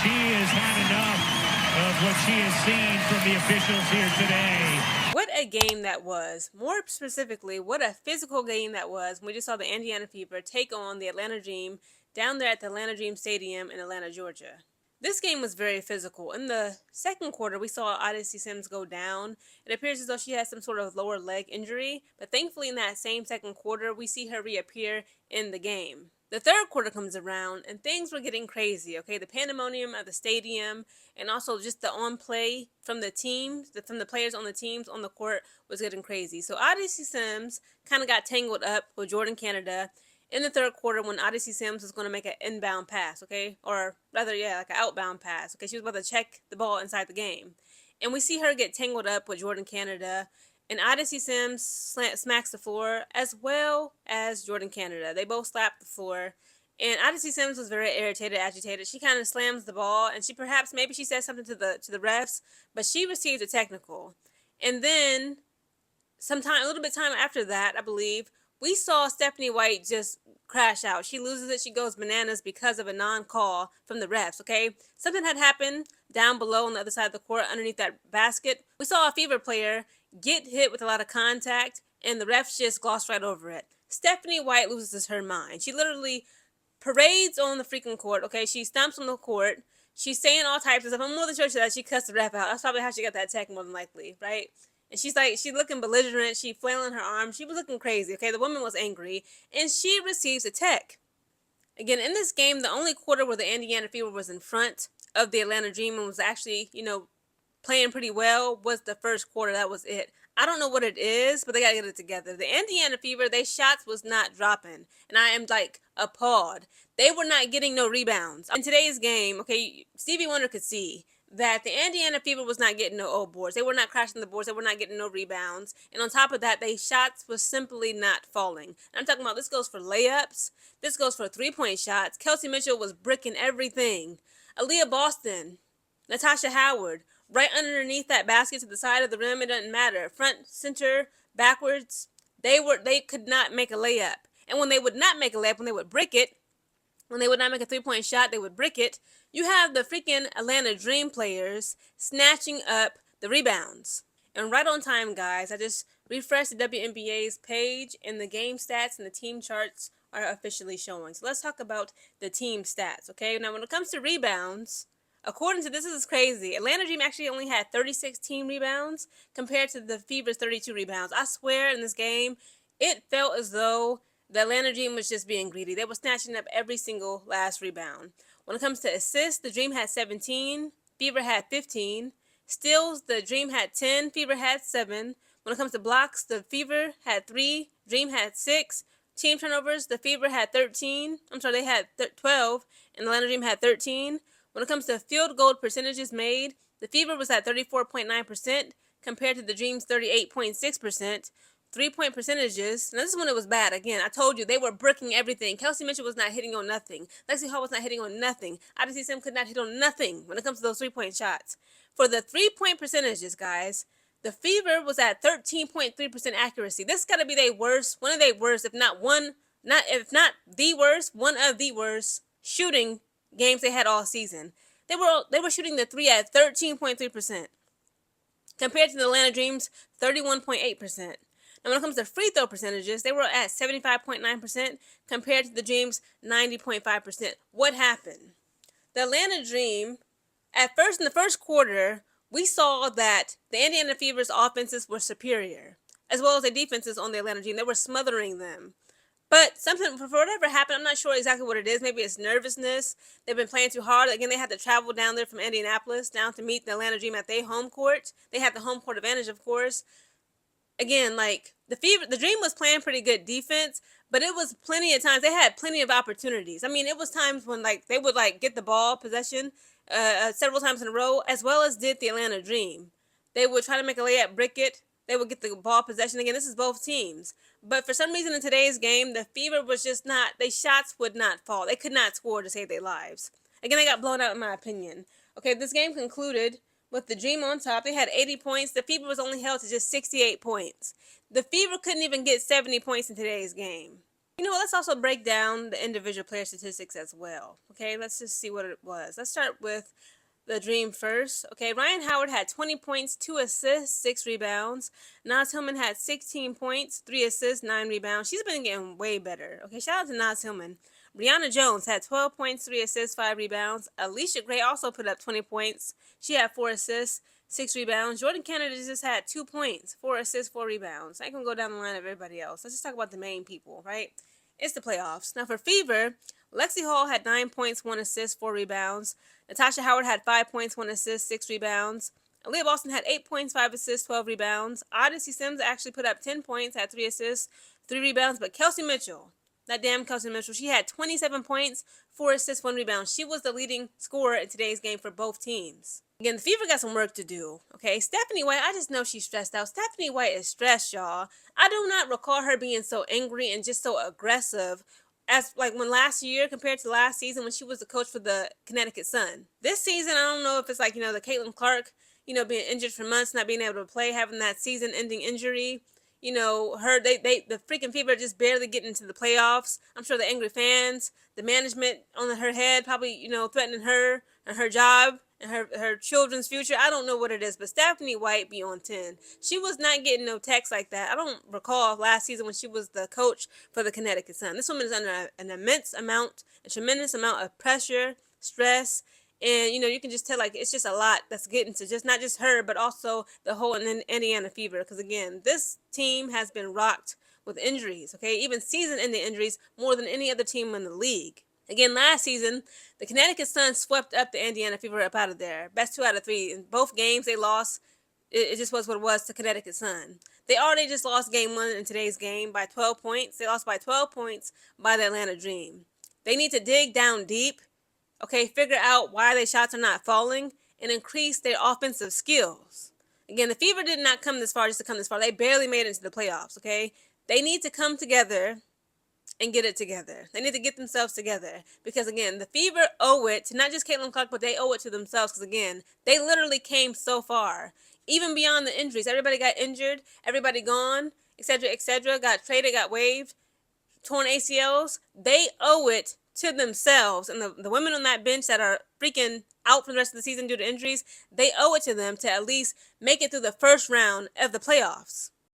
she has had enough of what she has seen from the officials here today. What a game that was. More specifically, what a physical game that was. We just saw the Indiana Fever take on the Atlanta Dream down there at the Atlanta Dream Stadium in Atlanta, Georgia. This game was very physical. In the second quarter, we saw Odyssey Sims go down. It appears as though she has some sort of lower leg injury, but thankfully in that same second quarter, we see her reappear in the game. The third quarter comes around, and things were getting crazy, okay? The pandemonium at the stadium, and also just the on-play from the teams, from the players on the teams on the court was getting crazy. So Odyssey Sims kind of got tangled up with Jordan Canada in the third quarter when Odyssey Sims was going to make an inbound pass, okay? Or rather, like an outbound pass, okay? She was about to check the ball inside the game. And we see her get tangled up with Jordan Canada, and Odyssey Sims smacks the floor as well as Jordan Canada. They both slapped the floor, and Odyssey Sims was very irritated, agitated. She kind of slams the ball, and maybe she says something to the refs, but she received a technical. And then a little bit time after that, I believe, we saw Stephanie White just crash out. She loses it. She goes bananas because of a non-call from the refs, okay? Something had happened down below on the other side of the court underneath that basket. We saw a Fever player get hit with a lot of contact, and the refs just glossed right over it. Stephanie White loses her mind. She literally parades on the freaking court, okay? She stomps on the court. She's saying all types of stuff. I'm more than sure that she cussed the ref out. That's probably how she got that tech, more than likely, right? And she's looking belligerent. She flailing her arms. She was looking crazy, okay? The woman was angry, and she receives a tech. Again, in this game, the only quarter where the Indiana Fever was in front of the Atlanta Dream and was actually, playing pretty well was the first quarter. That was it. I don't know what it is, but they gotta get it together. The Indiana Fever, their shots was not dropping, and I am appalled. They were not getting no rebounds. In today's game, okay, Stevie Wonder could see that the Indiana Fever was not getting no old boards. They were not crashing the boards. They were not getting no rebounds. And on top of that, their shots was simply not falling. And I'm talking about this goes for layups. This goes for three-point shots. Kelsey Mitchell was bricking everything. Aaliyah Boston, Natasha Howard, right underneath that basket to the side of the rim, it doesn't matter. Front, center, backwards, they could not make a layup. And when they would not make a layup, when they would brick it, when they would not make a three-point shot, they would brick it. You have the freaking Atlanta Dream players snatching up the rebounds. And right on time, guys, I just refreshed the WNBA's page, and the game stats and the team charts are officially showing. So let's talk about the team stats, okay? Now, when it comes to rebounds, according to this is crazy. Atlanta Dream actually only had 36 team rebounds compared to the Fever's 32 rebounds. I swear in this game, it felt as though the Atlanta Dream was just being greedy. They were snatching up every single last rebound. When it comes to assists, the Dream had 17, Fever had 15. Steals, the Dream had 10, Fever had 7. When it comes to blocks, the Fever had 3, Dream had 6. Team turnovers, the Fever had 13. They had 12, and the Atlanta Dream had 13. When it comes to field goal percentages made, the Fever was at 34.9% compared to the Dream's 38.6%. 3-point percentages. Now, this is when it was bad. Again, I told you, they were bricking everything. Kelsey Mitchell was not hitting on nothing. Lexi Hall was not hitting on nothing. Odyssey Sim could not hit on nothing when it comes to those 3-point shots. For the 3-point percentages, guys, the Fever was at 13.3% accuracy. This got to be their worst, one of their worst, if not the worst, one of the worst shooting games they had all season. They were shooting the 3 at 13.3% compared to the Atlanta Dream's 31.8%. Now, when it comes to free throw percentages, they were at 75.9% compared to the Dream's 90.5%. What happened? The Atlanta Dream, at first in the first quarter, we saw that the Indiana Fever's offenses were superior, as well as their defenses on the Atlanta Dream. They were smothering them. But something, for whatever happened, I'm not sure exactly what it is. Maybe it's nervousness. They've been playing too hard. Again, they had to travel down there from Indianapolis down to meet the Atlanta Dream at their home court. They had the home court advantage, of course. Again, the Dream was playing pretty good defense, but it was plenty of times they had plenty of opportunities. I mean, it was times when they would get the ball possession several times in a row, as well as did the Atlanta Dream. They would try to make a layup, brick it. They would get the ball possession again. This is both teams, but for some reason in today's game, the Fever was just not. Their shots would not fall. They could not score to save their lives. Again, they got blown out in my opinion. Okay, this game concluded with the Dream on top. They had 80 points. The Fever was only held to just 68 points. The Fever couldn't even get 70 points in today's game. You know what? Let's also break down the individual player statistics as well. Okay, let's just see what it was. Let's start with the Dream first. Okay, Ryan Howard had 20 points, 2 assists, 6 rebounds. Naz Hillman had 16 points, 3 assists, 9 rebounds. She's been getting way better. Okay, shout out to Naz Hillman. Brianna Jones had 12 points, 3 assists, 5 rebounds. Alicia Gray also put up 20 points. She had 4 assists, 6 rebounds. Jordan Kennedy just had 2 points, 4 assists, 4 rebounds. I can go down the line of everybody else. Let's just talk about the main people, right? It's the playoffs. Now for Fever, Lexi Hall had 9 points, 1 assist, 4 rebounds. Natasha Howard had 5 points, 1 assist, 6 rebounds. Aaliyah Boston had 8 points, 5 assists, 12 rebounds. Odyssey Sims actually put up 10 points, had 3 assists, 3 rebounds. But Kelsey Mitchell, that damn Kelsey Mitchell, she had 27 points, 4 assists, 1 rebound. She was the leading scorer in today's game for both teams. Again, the Fever got some work to do, okay? Stephanie White, I just know she's stressed out. Stephanie White is stressed, y'all. I do not recall her being so angry and just so aggressive as like when last year compared to last season when she was the coach for the Connecticut Sun. This season, I don't know if it's like, the Caitlin Clark, being injured for months, not being able to play, having that season-ending injury. The freaking Fever just barely getting into the playoffs. I'm sure the angry fans, the management on her head, probably, threatening her and her job and her children's future. I don't know what it is, but Stephanie White be on 10. She was not getting no texts like that. I don't recall last season when she was the coach for the Connecticut Sun. This woman is under a tremendous amount of pressure, stress, and you can just tell like it's just a lot that's getting to just not just her but also the whole Indiana Fever, because again this team has been rocked with injuries, okay, even season-ending injuries more than any other team in the league. Again, last season, the Connecticut Sun swept up the Indiana Fever up out of there. Best 2 out of 3. In both games they lost. It just was what it was to Connecticut Sun. They already just lost game 1 in today's game by 12 points. They lost by 12 points by the Atlanta Dream. They need to dig down deep, okay, figure out why their shots are not falling, and increase their offensive skills. Again, the Fever did not come this far just to come this far. They barely made it into the playoffs, okay? They need to come together and get it together. They need to get themselves together because, again, the Fever owe it to not just Caitlin Clark, but they owe it to themselves because, again, they literally came so far. Even beyond the injuries. Everybody got injured. Everybody gone, etc., got traded, got waived, torn ACLs. They owe it to themselves. And the women on that bench that are freaking out for the rest of the season due to injuries, they owe it to them to at least make it through the first round of the playoffs.